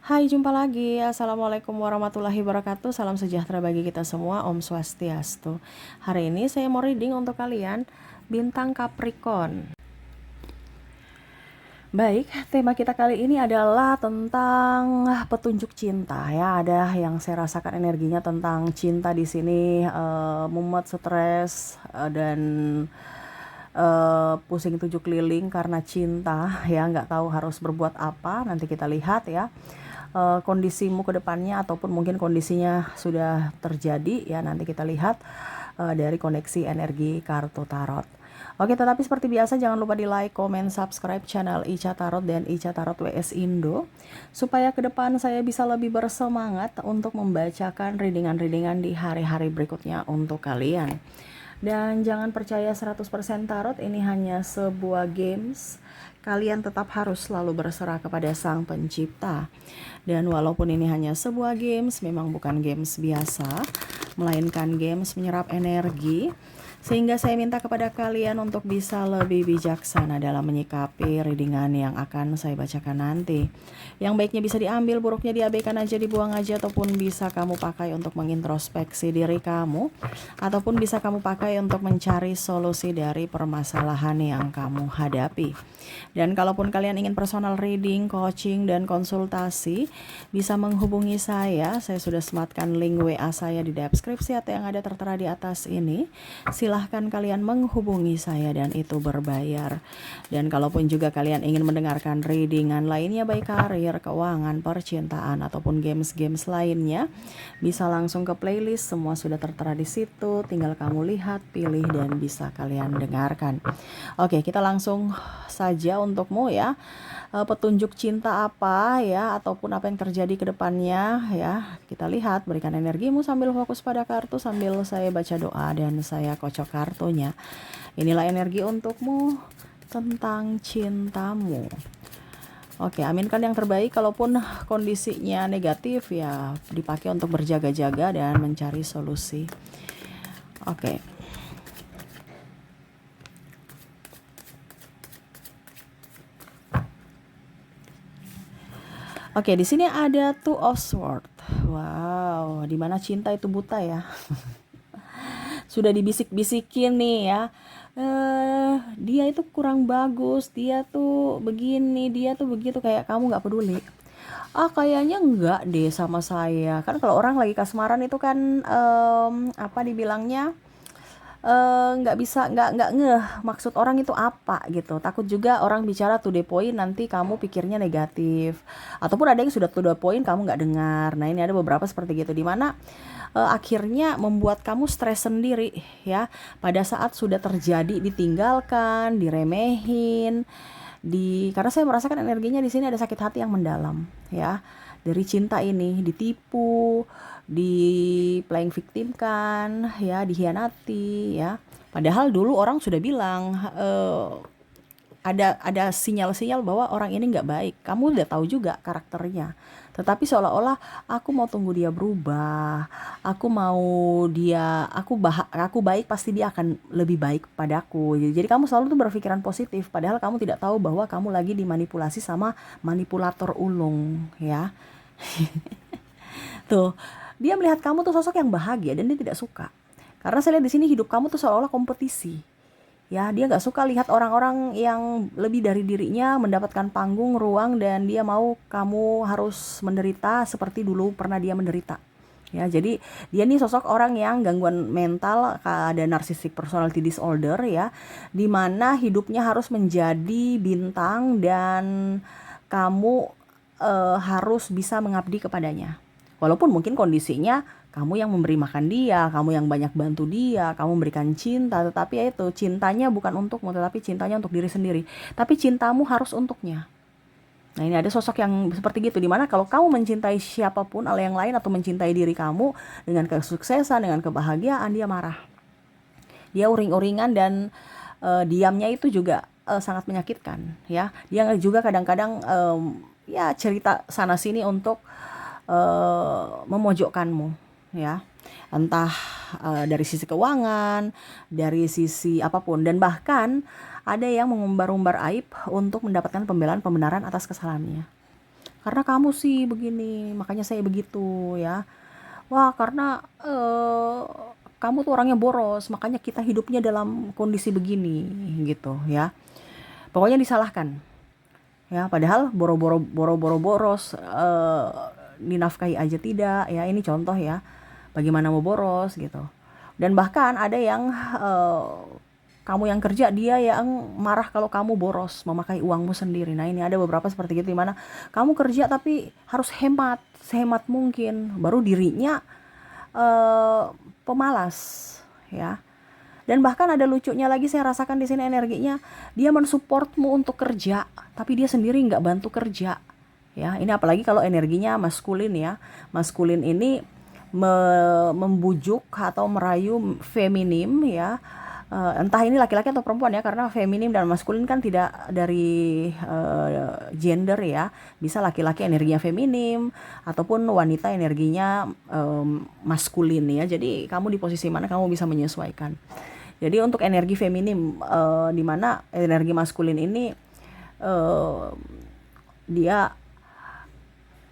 Hai, jumpa lagi. Assalamualaikum warahmatullahi wabarakatuh. Salam sejahtera bagi kita semua. Om Swastiastu. Hari ini saya mau reading untuk kalian bintang Capricorn. Baik, tema kita kali ini adalah tentang petunjuk cinta ya. Ada yang saya rasakan energinya tentang cinta di sini, mumet, stres, dan pusing tujuh keliling karena cinta ya, nggak tahu harus berbuat apa. Nanti kita lihat ya kondisimu ke depannya, ataupun mungkin kondisinya sudah terjadi ya, nanti kita lihat dari koneksi energi kartu tarot. Oke, tetapi seperti biasa jangan lupa di like, comment, subscribe channel Ica Tarot dan Ica Tarot WS Indo, supaya ke depan saya bisa lebih bersemangat untuk membacakan readingan-readingan di hari-hari berikutnya untuk kalian. Dan jangan percaya 100% tarot, ini hanya sebuah games. Kalian tetap harus selalu berserah kepada Sang Pencipta. Dan walaupun ini hanya sebuah games, memang bukan games biasa, melainkan games menyerap energi. Sehingga saya minta kepada kalian untuk bisa lebih bijaksana dalam menyikapi readingan yang akan saya bacakan nanti. Yang baiknya bisa diambil, buruknya diabaikan aja, dibuang aja, ataupun bisa kamu pakai untuk mengintrospeksi diri kamu, ataupun bisa kamu pakai untuk mencari solusi dari permasalahan yang kamu hadapi. Dan kalaupun kalian ingin personal reading, coaching, dan konsultasi, bisa menghubungi saya. Saya sudah sematkan link WA saya di deskripsi atau yang ada tertera di atas ini. Silahkan kalian menghubungi saya dan itu berbayar. Dan kalaupun juga kalian ingin mendengarkan readingan lainnya, baik karir, keuangan, percintaan, ataupun games-games lainnya, bisa langsung ke playlist. Semua sudah tertera di situ. Tinggal kamu lihat, pilih, dan bisa kalian dengarkan. Oke, kita langsung saja untukmu ya. Petunjuk cinta apa ya, ataupun apa yang terjadi ke depannya ya. Kita lihat, berikan energimu sambil fokus pada kartu, sambil saya baca doa dan saya kocok kartunya. Inilah energi untukmu tentang cintamu. Oke, aminkan yang terbaik. Kalaupun kondisinya negatif ya, dipakai untuk berjaga-jaga dan mencari solusi. Oke. Oke, di sini ada Two of Swords. Wow, dimana cinta itu buta ya. Sudah dibisik-bisikin nih ya. Dia itu kurang bagus, dia tuh begini, dia tuh begitu, kayak kamu nggak peduli. Kayaknya enggak deh sama saya. Kan kalau orang lagi kasmaran itu kan apa dibilangnya, nggak bisa, nggak ngeh maksud orang itu apa gitu. Takut juga orang bicara to the point, nanti kamu pikirnya negatif, ataupun ada yang sudah to the point kamu nggak dengar. Nah, ini ada beberapa seperti gitu, dimana akhirnya membuat kamu stres sendiri ya, pada saat sudah terjadi, ditinggalkan, diremehin, karena saya merasakan energinya di sini ada sakit hati yang mendalam ya, dari cinta ini, ditipu, di playing victim kan ya, dikhianati ya. Padahal dulu orang sudah bilang, ada sinyal-sinyal bahwa orang ini nggak baik. Kamu udah tahu juga karakternya. Tetapi seolah-olah aku mau tunggu dia berubah. Aku mau dia, aku baik, pasti dia akan lebih baik padaku. Jadi kamu selalu tuh berpikiran positif, padahal kamu tidak tahu bahwa kamu lagi dimanipulasi sama manipulator ulung ya. Tuh, dia melihat kamu tuh sosok yang bahagia dan dia tidak suka. Karena saya lihat di sini hidup kamu tuh seolah-olah kompetisi. Ya, dia nggak suka lihat orang-orang yang lebih dari dirinya mendapatkan panggung, ruang, dan dia mau kamu harus menderita seperti dulu pernah dia menderita. Ya, jadi dia nih sosok orang yang gangguan mental, ada narcissistic personality disorder ya, dimana hidupnya harus menjadi bintang dan kamu harus bisa mengabdi kepadanya. Walaupun mungkin kondisinya kamu yang memberi makan dia, kamu yang banyak bantu dia, kamu memberikan cinta, tetapi ya itu, cintanya bukan untukmu, tetapi cintanya untuk diri sendiri. Tapi cintamu harus untuknya. Nah, ini ada sosok yang seperti gitu, dimana kalau kamu mencintai siapapun atau yang lain, atau mencintai diri kamu dengan kesuksesan, dengan kebahagiaan, dia marah. Dia uring-uringan dan diamnya itu juga sangat menyakitkan ya. Dia juga kadang-kadang ya cerita sana sini untuk memojokkanmu ya, entah dari sisi keuangan, dari sisi apapun, dan bahkan ada yang mengumbar-umbar aib untuk mendapatkan pembelaan, pembenaran atas kesalahannya. karena kamu sih begini, makanya saya begitu ya. Wah, karena kamu tuh orangnya boros, makanya kita hidupnya dalam kondisi begini gitu ya. Pokoknya disalahkan ya, padahal boro-boro boros, dinafkahi aja tidak ya. Ini contoh ya, bagaimana mau boros gitu. Dan bahkan ada yang kamu yang kerja, dia yang marah kalau kamu boros memakai uangmu sendiri. Nah, ini ada beberapa seperti itu, dimana kamu kerja tapi harus hemat sehemat mungkin, baru dirinya eh, pemalas ya. Dan bahkan ada lucunya lagi, saya rasakan di sini energinya, dia mensupportmu untuk kerja, tapi dia sendiri nggak bantu kerja. Ya, ini apalagi kalau energinya maskulin ya. Maskulin ini membujuk atau merayu feminim ya. Entah ini laki-laki atau perempuan ya, karena feminim dan maskulin kan tidak dari gender ya. Bisa laki-laki energinya feminim ataupun wanita energinya maskulin ya. Jadi kamu di posisi mana, kamu bisa menyesuaikan. Jadi untuk energi feminim, di mana energi maskulin ini eh, dia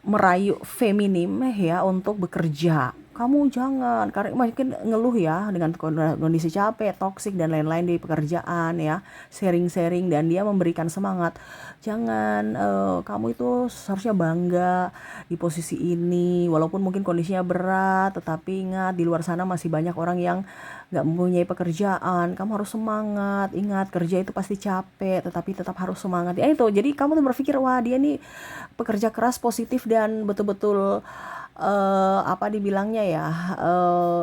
merayu feminim ya untuk bekerja. Kamu jangan, karena mungkin ngeluh ya dengan kondisi capek, toksik dan lain-lain di pekerjaan ya, sharing-sharing, dan dia memberikan semangat. Jangan, kamu itu seharusnya bangga di posisi ini, walaupun mungkin kondisinya berat, tetapi ingat di luar sana masih banyak orang yang nggak mempunyai pekerjaan. Kamu harus semangat, ingat kerja itu pasti capek, tetapi tetap harus semangat. Ya itu, jadi kamu tuh berpikir, wah dia nih pekerja keras, positif, dan betul-betul apa dibilangnya ya,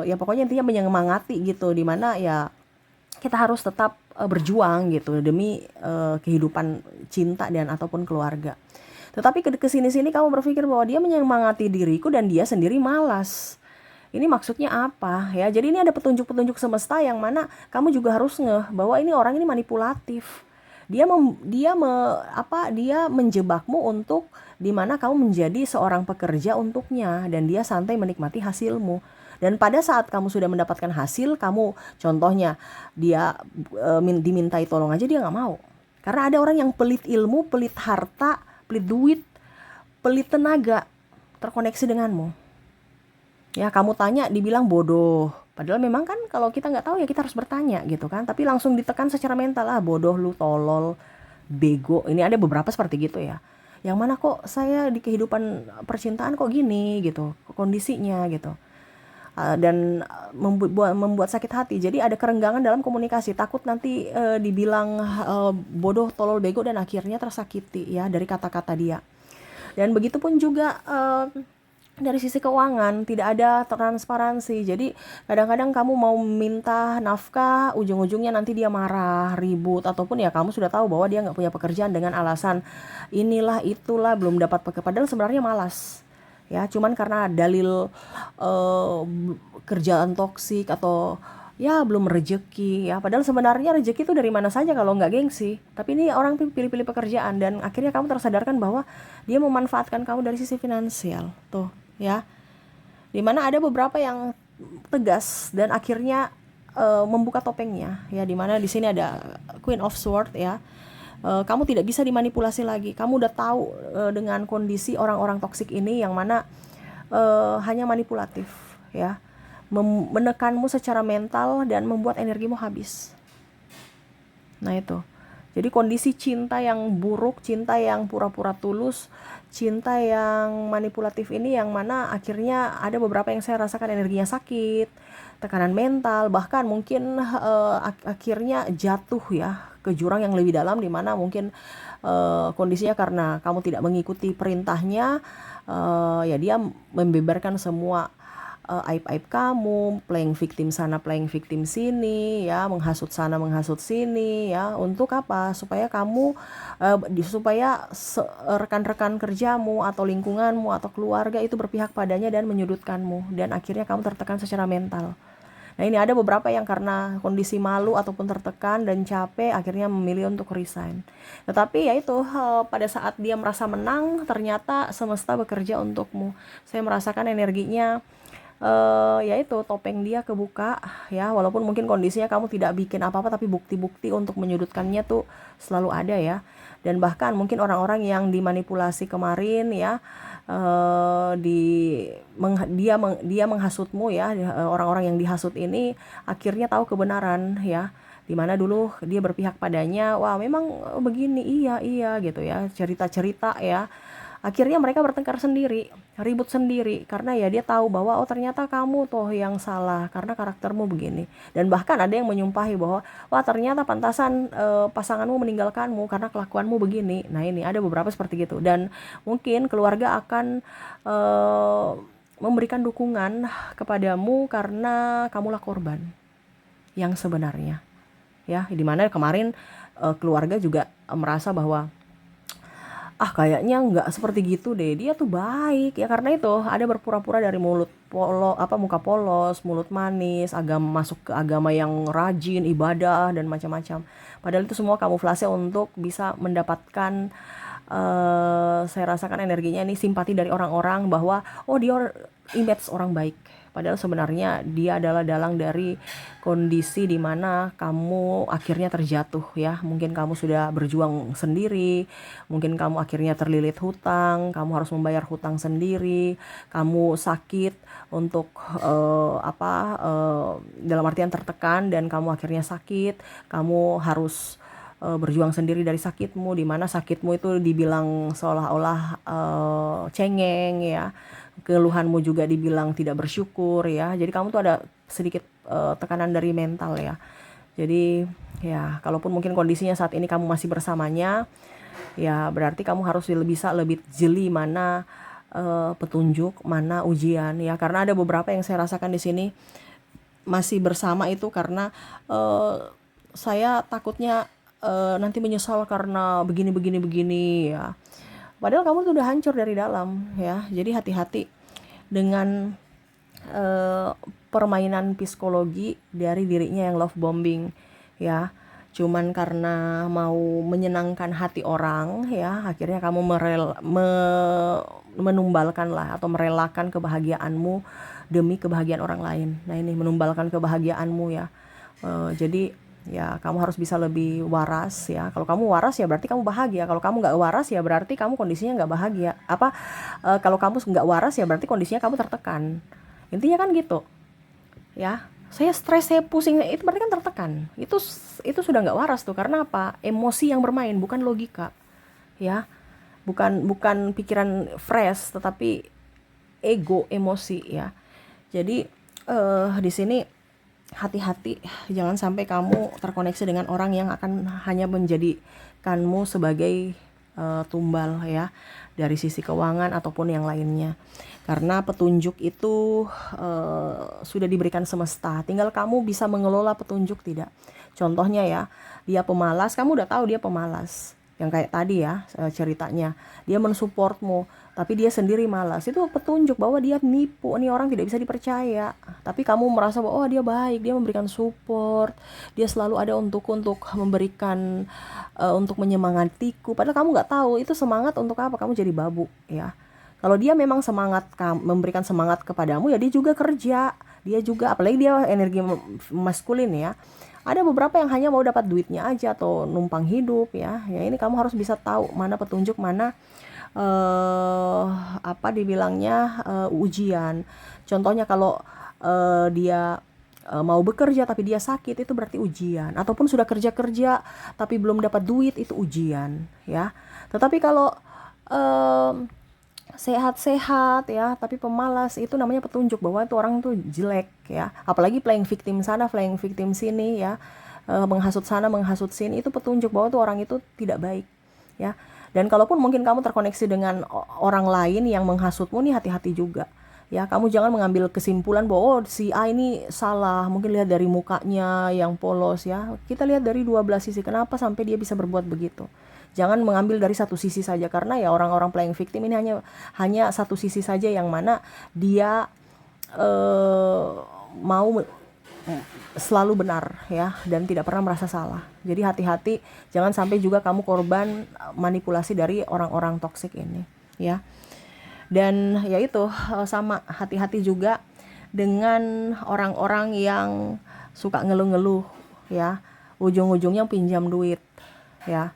ya pokoknya intinya menyemangati gitu, dimana ya kita harus tetap berjuang gitu demi kehidupan cinta dan ataupun keluarga. Tetapi ke sini-sini kamu berpikir bahwa dia menyemangati diriku dan dia sendiri malas. Ini maksudnya apa ya? Jadi ini ada petunjuk-petunjuk semesta yang mana kamu juga harus ngeh bahwa ini orang ini manipulatif. Dia menjebakmu untuk dimana kamu menjadi seorang pekerja untuknya, dan dia santai menikmati hasilmu. Dan pada saat kamu sudah mendapatkan hasil, kamu contohnya dia dimintai tolong aja dia nggak mau. Karena ada orang yang pelit ilmu, pelit harta, pelit duit, pelit tenaga, terkoneksi denganmu. Ya, kamu tanya dibilang bodoh. Padahal memang kan kalau kita nggak tahu ya kita harus bertanya gitu kan. Tapi langsung ditekan secara mental, ah bodoh lu, tolol, bego. Ini ada beberapa seperti gitu ya. Yang mana kok saya di kehidupan percintaan kok gini gitu, kondisinya gitu. Dan membuat sakit hati. Jadi ada kerenggangan dalam komunikasi. Takut nanti dibilang bodoh, tolol, bego, dan akhirnya tersakiti ya dari kata-kata dia. Dan begitupun juga dari sisi keuangan, tidak ada transparansi. Jadi kadang-kadang kamu mau minta nafkah, ujung-ujungnya nanti dia marah, ribut, ataupun ya kamu sudah tahu bahwa dia nggak punya pekerjaan dengan alasan inilah itulah, belum dapat pekerjaan, padahal sebenarnya malas ya, cuman karena dalil eh, kerjaan toksik atau ya belum rezeki ya, padahal sebenarnya rezeki itu dari mana saja kalau nggak gengsi. Tapi ini orang pilih-pilih pekerjaan, dan akhirnya kamu tersadarkan bahwa dia memanfaatkan kamu dari sisi finansial tuh ya, dimana ada beberapa yang tegas dan akhirnya membuka topengnya ya, dimana di sini ada Queen of Sword ya. Kamu tidak bisa dimanipulasi lagi. Kamu udah tahu dengan kondisi orang-orang toksik ini yang mana hanya manipulatif ya, menekanmu secara mental dan membuat energimu habis. Nah itu. Jadi kondisi cinta yang buruk, cinta yang pura-pura tulus, cinta yang manipulatif ini yang mana akhirnya ada beberapa yang saya rasakan energinya sakit, tekanan mental, bahkan mungkin akhirnya jatuh ya ke jurang yang lebih dalam, di mana mungkin kondisinya karena kamu tidak mengikuti perintahnya, ya dia membeberkan semua aib-aib kamu, playing victim sana, playing victim sini ya, menghasut sana, menghasut sini ya. Untuk apa? Supaya kamu supaya rekan-rekan kerjamu atau lingkunganmu atau keluarga itu berpihak padanya dan menyudutkanmu, dan akhirnya kamu tertekan secara mental. Nah, ini ada beberapa yang karena kondisi malu ataupun tertekan dan capek akhirnya memilih untuk resign. Tetapi ya itu, pada saat dia merasa menang, ternyata semesta bekerja untukmu. Saya merasakan energinya ya itu topeng dia kebuka ya, walaupun mungkin kondisinya kamu tidak bikin apa-apa, tapi bukti-bukti untuk menyudutkannya tuh selalu ada ya. Dan bahkan mungkin orang-orang yang dimanipulasi kemarin ya, di dia menghasutmu ya, orang-orang yang dihasut ini akhirnya tahu kebenaran ya, dimana dulu dia berpihak padanya, wah memang begini, iya iya gitu ya, cerita-cerita ya. Akhirnya mereka bertengkar sendiri, ribut sendiri, karena ya dia tahu bahwa oh ternyata kamu toh yang salah karena karaktermu begini. Dan bahkan ada yang menyumpahi bahwa wah ternyata pantasan pasanganmu meninggalkanmu karena kelakuanmu begini. Nah ini ada beberapa seperti gitu, dan mungkin keluarga akan memberikan dukungan kepadamu karena kamulah korban yang sebenarnya ya, dimana kemarin keluarga juga merasa bahwa kayaknya nggak seperti gitu deh, dia tuh baik ya, karena itu ada berpura-pura dari muka polos, mulut manis, masuk ke agama yang rajin ibadah dan macam-macam, padahal itu semua kamuflase untuk bisa mendapatkan saya rasakan energinya ini simpati dari orang-orang bahwa oh dia image orang baik, padahal sebenarnya dia adalah dalang dari kondisi di mana kamu akhirnya terjatuh ya. Mungkin kamu sudah berjuang sendiri, mungkin kamu akhirnya terlilit hutang, kamu harus membayar hutang sendiri, kamu sakit untuk dalam artian tertekan, dan kamu akhirnya sakit, kamu harus berjuang sendiri dari sakitmu, di mana sakitmu itu dibilang seolah-olah cengeng ya, keluhanmu juga dibilang tidak bersyukur ya, jadi kamu tuh ada sedikit tekanan dari mental ya. Jadi ya kalaupun mungkin kondisinya saat ini kamu masih bersamanya, ya berarti kamu harus bisa lebih jeli mana petunjuk, mana ujian ya, karena ada beberapa yang saya rasakan di sini masih bersama itu karena saya takutnya nanti menyesal karena begini ya, padahal kamu tuh udah hancur dari dalam ya. Jadi hati-hati dengan permainan psikologi dari dirinya yang love bombing ya, cuman karena mau menyenangkan hati orang ya, akhirnya kamu menumbalkan lah atau merelakan kebahagiaanmu demi kebahagiaan orang lain. Nah ini menumbalkan kebahagiaanmu ya. Jadi ya kamu harus bisa lebih waras ya. Kalau kamu waras ya berarti kamu bahagia, kalau kamu nggak waras ya berarti kamu kondisinya nggak bahagia. Kalau kamu nggak waras ya berarti kondisinya kamu tertekan, intinya kan gitu ya. Saya stres, saya pusing, itu berarti kan tertekan, itu sudah nggak waras tuh. Karena apa? Emosi yang bermain, bukan logika ya, bukan pikiran fresh, tetapi ego, emosi ya. Jadi di sini hati-hati, jangan sampai kamu terkoneksi dengan orang yang akan hanya menjadikanmu sebagai tumbal ya, dari sisi keuangan ataupun yang lainnya. Karena petunjuk itu sudah diberikan semesta, tinggal kamu bisa mengelola petunjuk tidak. Contohnya ya, dia pemalas, kamu udah tahu dia pemalas, yang kayak tadi ya ceritanya, dia mensupportmu tapi dia sendiri malas, itu petunjuk bahwa dia nipu, nih orang tidak bisa dipercaya. Tapi kamu merasa bahwa oh dia baik, dia memberikan support, dia selalu ada untuk memberikan untuk menyemangatiku, padahal kamu nggak tahu itu semangat untuk apa, kamu jadi babu ya. Kalau dia memang semangat memberikan semangat kepadamu ya, dia juga kerja, dia juga, apalagi dia energi maskulin ya. Ada beberapa yang hanya mau dapat duitnya aja atau numpang hidup ya. Ya ini kamu harus bisa tahu mana petunjuk, mana dibilangnya ujian. Contohnya kalau dia mau bekerja tapi dia sakit, itu berarti ujian. Ataupun sudah kerja tapi belum dapat duit, itu ujian ya. Tetapi kalau sehat-sehat ya tapi pemalas, itu namanya petunjuk bahwa itu orang tuh jelek ya. Apalagi playing victim sana, playing victim sini ya, menghasut sana, menghasut sini, itu petunjuk bahwa tuh orang itu tidak baik ya. Dan kalaupun mungkin kamu terkoneksi dengan orang lain yang menghasutmu nih, hati-hati juga ya. Kamu jangan mengambil kesimpulan bahwa oh si A ini salah, mungkin lihat dari mukanya yang polos ya. Kita lihat dari 12 sisi, kenapa sampai dia bisa berbuat begitu. Jangan mengambil dari satu sisi saja, karena ya orang-orang playing victim ini hanya satu sisi saja, yang mana dia mau selalu benar ya, dan tidak pernah merasa salah. Jadi hati-hati, jangan sampai juga kamu korban manipulasi dari orang-orang toksik ini ya. Dan ya itu sama, hati-hati juga dengan orang-orang yang suka ngeluh-ngeluh ya, ujung-ujungnya pinjam duit ya.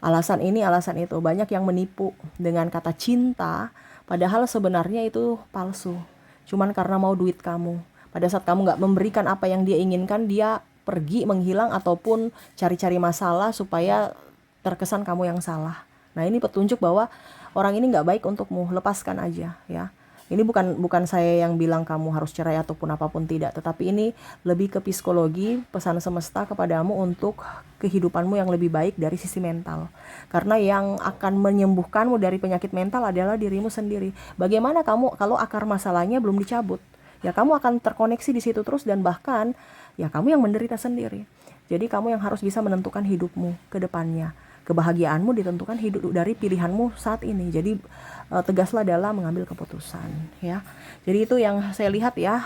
Alasan ini, alasan itu, banyak yang menipu dengan kata cinta, padahal sebenarnya itu palsu. Cuman karena mau duit kamu. Pada saat kamu nggak memberikan apa yang dia inginkan, dia pergi menghilang ataupun cari-cari masalah supaya terkesan kamu yang salah. Nah, ini petunjuk bahwa orang ini nggak baik untukmu, lepaskan aja ya. Ini bukan saya yang bilang kamu harus cerai ataupun apapun, tidak, tetapi ini lebih ke psikologi, pesan semesta kepadamu untuk kehidupanmu yang lebih baik dari sisi mental. Karena yang akan menyembuhkanmu dari penyakit mental adalah dirimu sendiri. Bagaimana kamu kalau akar masalahnya belum dicabut? Ya kamu akan terkoneksi di situ terus, dan bahkan ya kamu yang menderita sendiri. Jadi kamu yang harus bisa menentukan hidupmu ke depannya. Kebahagiaanmu ditentukan hidup dari pilihanmu saat ini. Jadi tegaslah dalam mengambil keputusan ya. Jadi itu yang saya lihat ya.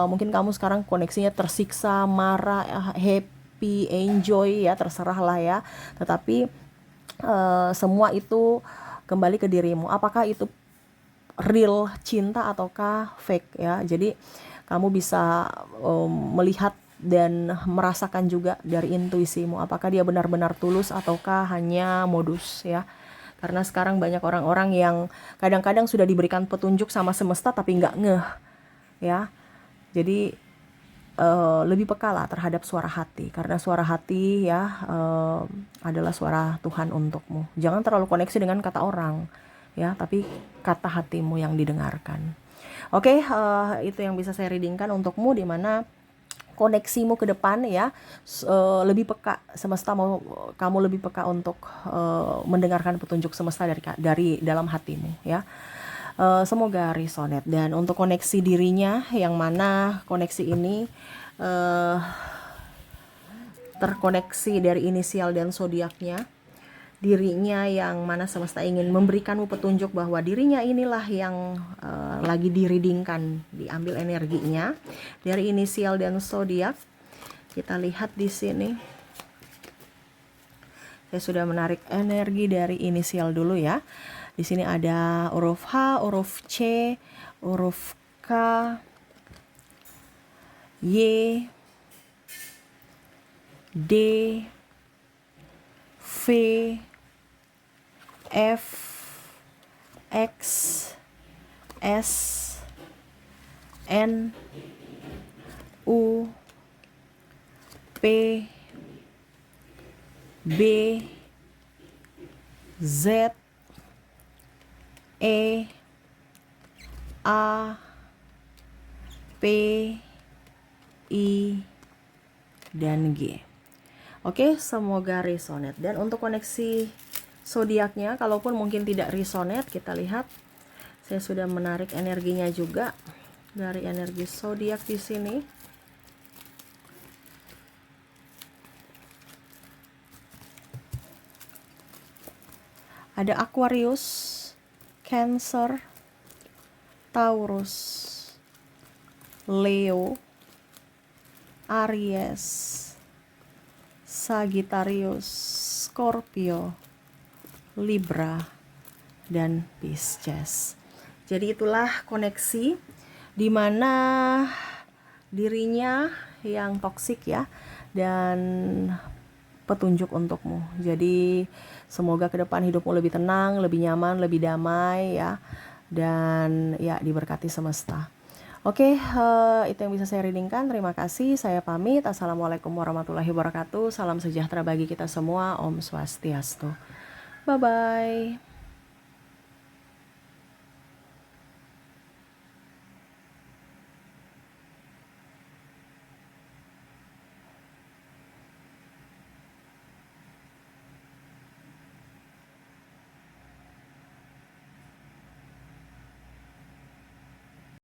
Mungkin kamu sekarang koneksinya tersiksa, marah, happy, enjoy ya, terserah lah ya. Tetapi semua itu kembali ke dirimu. Apakah itu real cinta ataukah fake ya. Jadi kamu bisa melihat dan merasakan juga dari intuisimu, apakah dia benar-benar tulus ataukah hanya modus ya. Karena sekarang banyak orang-orang yang kadang-kadang sudah diberikan petunjuk sama semesta tapi nggak ngeh ya. Jadi lebih peka lah terhadap suara hati, karena suara hati ya adalah suara Tuhan untukmu. Jangan terlalu koneksi dengan kata orang ya, tapi kata hatimu yang didengarkan. Oke, itu yang bisa saya readingkan untukmu, di mana koneksimu ke depan ya, lebih peka. Semesta mau kamu lebih peka untuk mendengarkan petunjuk semesta dari dalam hatimu ya. Semoga resonate. Dan untuk koneksi dirinya, yang mana koneksi ini terkoneksi dari inisial dan zodiaknya, dirinya yang mana semesta ingin memberikanmu petunjuk bahwa dirinya inilah yang lagi direadingkan, diambil energinya dari inisial dan zodiak. Kita lihat di sini. Saya sudah menarik energi dari inisial dulu ya. Di sini ada huruf H, huruf C, huruf K, Y, D, V, F, X, S, N, U, P, B, Z, E, A, P, I, dan G. Oke, semoga resonate. Dan untuk koneksi zodiaknya, kalaupun mungkin tidak resonate, kita lihat. Saya sudah menarik energinya juga dari energi zodiak di sini. Ada Aquarius, Cancer, Taurus, Leo, Aries, Sagittarius, Scorpio, Libra, dan Pisces. Jadi itulah koneksi di mana dirinya yang toksik ya, dan petunjuk untukmu. Jadi semoga ke depan hidupmu lebih tenang, lebih nyaman, lebih damai ya, dan ya diberkati semesta. Oke, itu yang bisa saya readingkan. Terima kasih, saya pamit. Assalamualaikum warahmatullahi wabarakatuh. Salam sejahtera bagi kita semua. Om Swastiastu. Bye-bye.